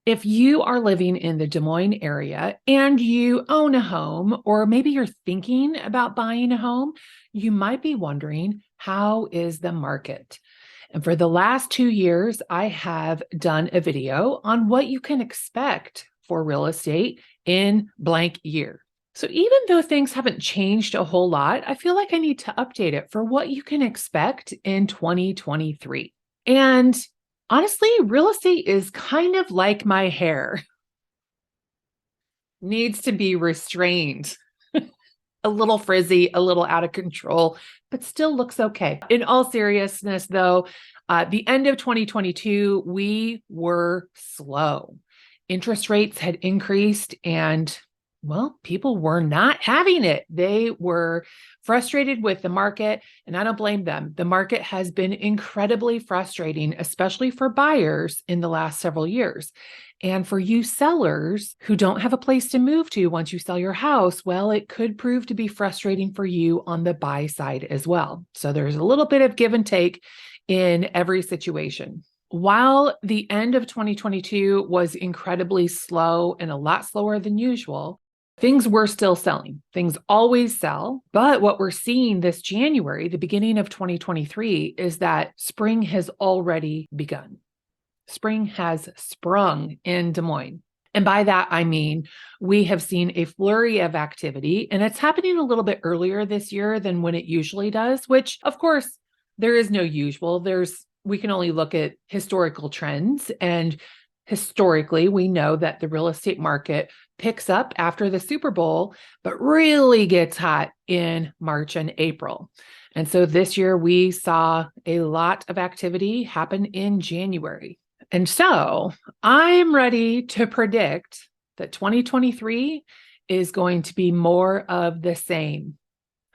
If you are living in the Des Moines area and you own a home, or maybe you're thinking about buying a home, you might be wondering, how is the market? And for the last 2 years, I have done a video on what you can expect for real estate in blank year. So even though things haven't changed a whole lot, I feel like I need to update it for what you can expect in 2023. And honestly, real estate is kind of like my hair. Needs to be restrained. A little frizzy, a little out of control, but still looks okay. In all seriousness, though, the end of 2022, we were slow. Interest rates had increased and well, people were not having it. They were frustrated with the market, and I don't blame them. The market has been incredibly frustrating, especially for buyers in the last several years. And for you sellers who don't have a place to move to once you sell your house, well, it could prove to be frustrating for you on the buy side as well. So there's a little bit of give and take in every situation. While the end of 2022 was incredibly slow and a lot slower than usual, things were still selling. Things always sell. But what we're seeing this January, the beginning of 2023, is that spring has already begun. Spring has sprung in Des Moines. And by that, I mean, we have seen a flurry of activity, and it's happening a little bit earlier this year than when it usually does, which of course, there is no usual. We can only look at historical trends. And historically, we know that the real estate market picks up after the Super Bowl, but really gets hot in March and April. And so this year we saw a lot of activity happen in January. And so I'm ready to predict that 2023 is going to be more of the same.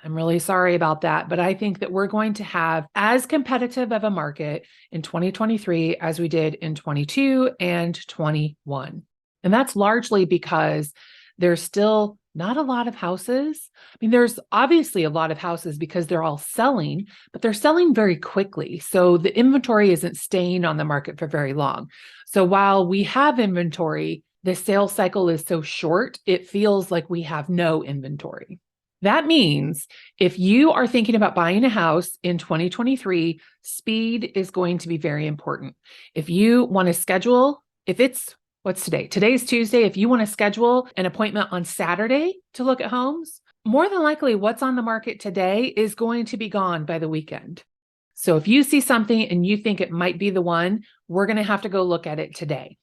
I'm really sorry about that, but I think that we're going to have as competitive of a market in 2023 as we did in 22 and 21. And that's largely because there's still not a lot of houses. I mean, there's obviously a lot of houses because they're all selling, but they're selling very quickly. So the inventory isn't staying on the market for very long. So while we have inventory, the sales cycle is so short, it feels like we have no inventory. That means if you are thinking about buying a house in 2023, speed is going to be very important. If you want to schedule, what's today? Today's Tuesday. If you want to schedule an appointment on Saturday to look at homes, more than likely what's on the market today is going to be gone by the weekend. So if you see something and you think it might be the one, we're going to have to go look at it today,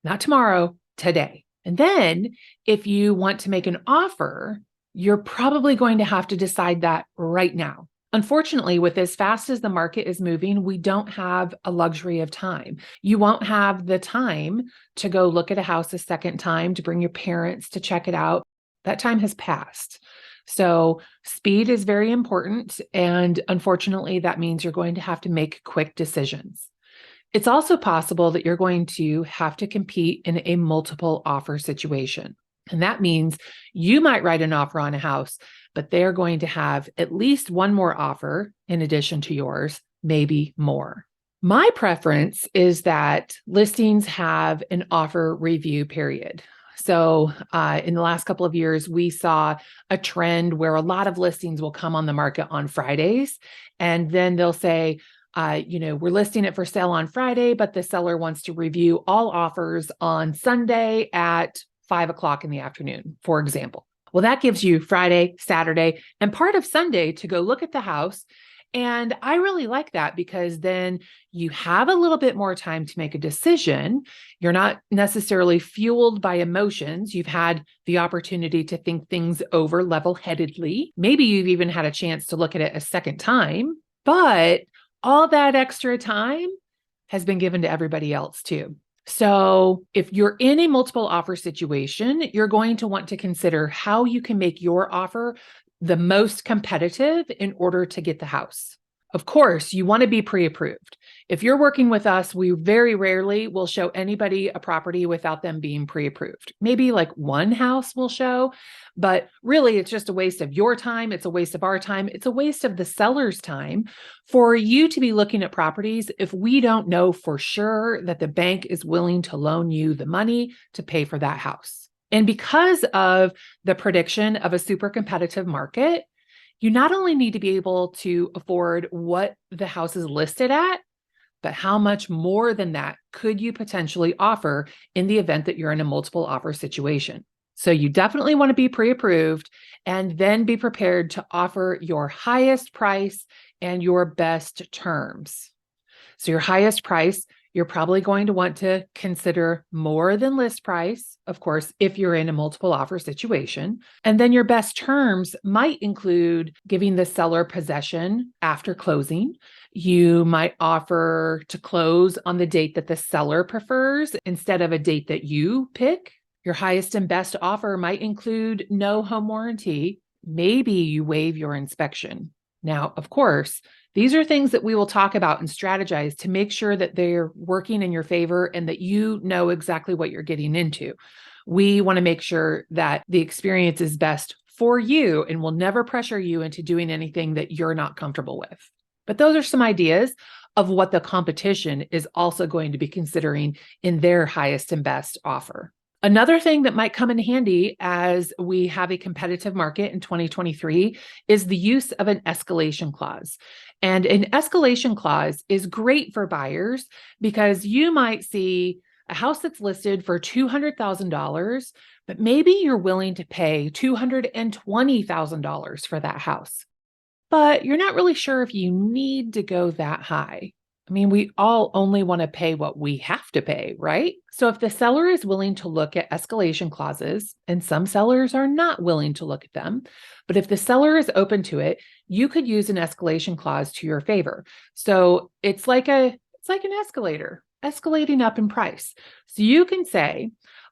not tomorrow, today. And then if you want to make an offer, you're probably going to have to decide that right now. Unfortunately, with as fast as the market is moving, we don't have a luxury of time. You won't have the time to go look at a house a second time, to bring your parents to check it out. That time has passed. So speed is very important. And unfortunately, that means you're going to have to make quick decisions. It's also possible that you're going to have to compete in a multiple offer situation. And that means you might write an offer on a house, but they're going to have at least one more offer in addition to yours, maybe more. My preference is that listings have an offer review period. So in the last couple of years, we saw a trend where a lot of listings will come on the market on Fridays, and then they'll say, we're listing it for sale on Friday, but the seller wants to review all offers on Sunday at 5 o'clock in the afternoon, for example. Well, that gives you Friday, Saturday, and part of Sunday to go look at the house. And I really like that because then you have a little bit more time to make a decision. You're not necessarily fueled by emotions. You've had the opportunity to think things over level-headedly. Maybe you've even had a chance to look at it a second time, but all that extra time has been given to everybody else too. So if you're in a multiple offer situation, you're going to want to consider how you can make your offer the most competitive in order to get the house. Of course, you want to be pre-approved. If you're working with us, we very rarely will show anybody a property without them being pre-approved. Maybe like one house will show, but really it's just a waste of your time. It's a waste of our time. It's a waste of the seller's time for you to be looking at properties if we don't know for sure that the bank is willing to loan you the money to pay for that house. And because of the prediction of a super competitive market, you not only need to be able to afford what the house is listed at, but how much more than that could you potentially offer in the event that you're in a multiple offer situation. So you definitely want to be pre-approved and then be prepared to offer your highest price and your best terms. So your highest price, you're probably going to want to consider more than list price, of course, if you're in a multiple offer situation. And then your best terms might include giving the seller possession after closing. You might offer to close on the date that the seller prefers instead of a date that you pick. Your highest and best offer might include no home warranty. Maybe you waive your inspection. Now, of course, these are things that we will talk about and strategize to make sure that they're working in your favor and that you know exactly what you're getting into. We want to make sure that the experience is best for you and will never pressure you into doing anything that you're not comfortable with. But those are some ideas of what the competition is also going to be considering in their highest and best offer. Another thing that might come in handy as we have a competitive market in 2023 is the use of an escalation clause. And an escalation clause is great for buyers because you might see a house that's listed for $200,000, but maybe you're willing to pay $220,000 for that house. But you're not really sure if you need to go that high. I mean, we all only want to pay what we have to pay, right? So if the seller is willing to look at escalation clauses, and some sellers are not willing to look at them, but if the seller is open to it, you could use an escalation clause to your favor. So it's like an escalator, escalating up in price. So you can say,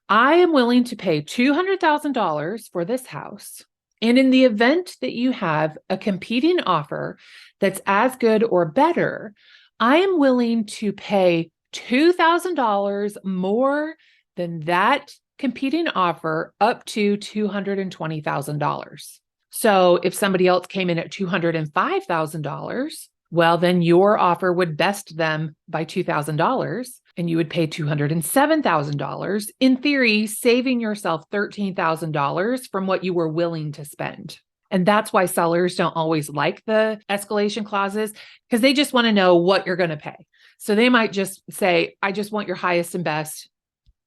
I am willing to pay $200,000 for this house. And in the event that you have a competing offer that's as good or better, I am willing to pay $2,000 more than that competing offer up to $220,000. So if somebody else came in at $205,000, well, then your offer would best them by $2,000 and you would pay $207,000, in theory, saving yourself $13,000 from what you were willing to spend. And that's why sellers don't always like the escalation clauses, because they just want to know what you're going to pay. So they might just say, I just want your highest and best.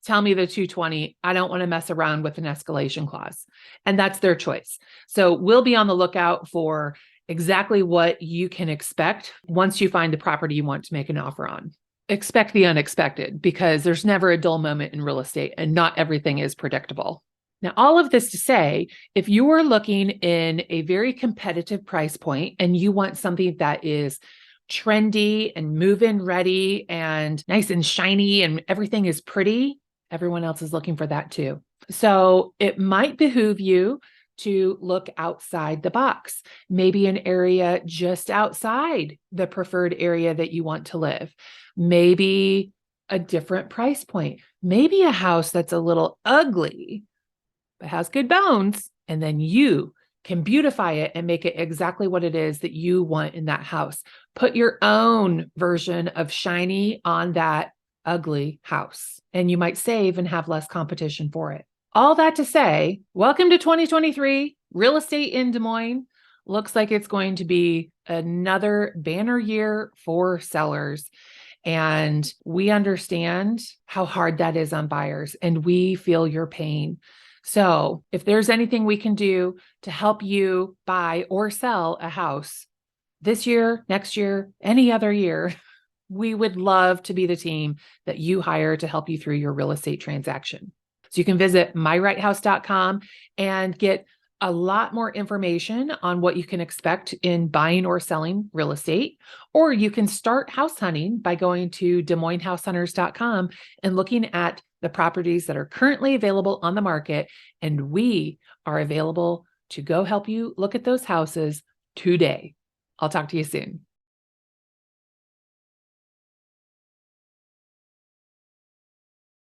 Tell me the 220. I don't want to mess around with an escalation clause. And that's their choice. So we'll be on the lookout for exactly what you can expect once you find the property you want to make an offer on. Expect the unexpected, because there's never a dull moment in real estate and not everything is predictable. Now, all of this to say, if you are looking in a very competitive price point and you want something that is trendy and move-in ready and nice and shiny and everything is pretty, everyone else is looking for that too. So it might behoove you to look outside the box, maybe an area just outside the preferred area that you want to live, maybe a different price point, maybe a house that's a little ugly but has good bones, and then you can beautify it and make it exactly what it is that you want in that house. Put your own version of shiny on that ugly house, and you might save and have less competition for it. All that to say, welcome to 2023. Real estate in Des Moines looks like it's going to be another banner year for sellers. And we understand how hard that is on buyers, and we feel your pain. So if there's anything we can do to help you buy or sell a house this year, next year, any other year, we would love to be the team that you hire to help you through your real estate transaction. So you can visit myrighthouse.com and get a lot more information on what you can expect in buying or selling real estate, or you can start house hunting by going to DesMoinesHouseHunters.com and looking at the properties that are currently available on the market, and we are available to go help you look at those houses today. I'll talk to you soon.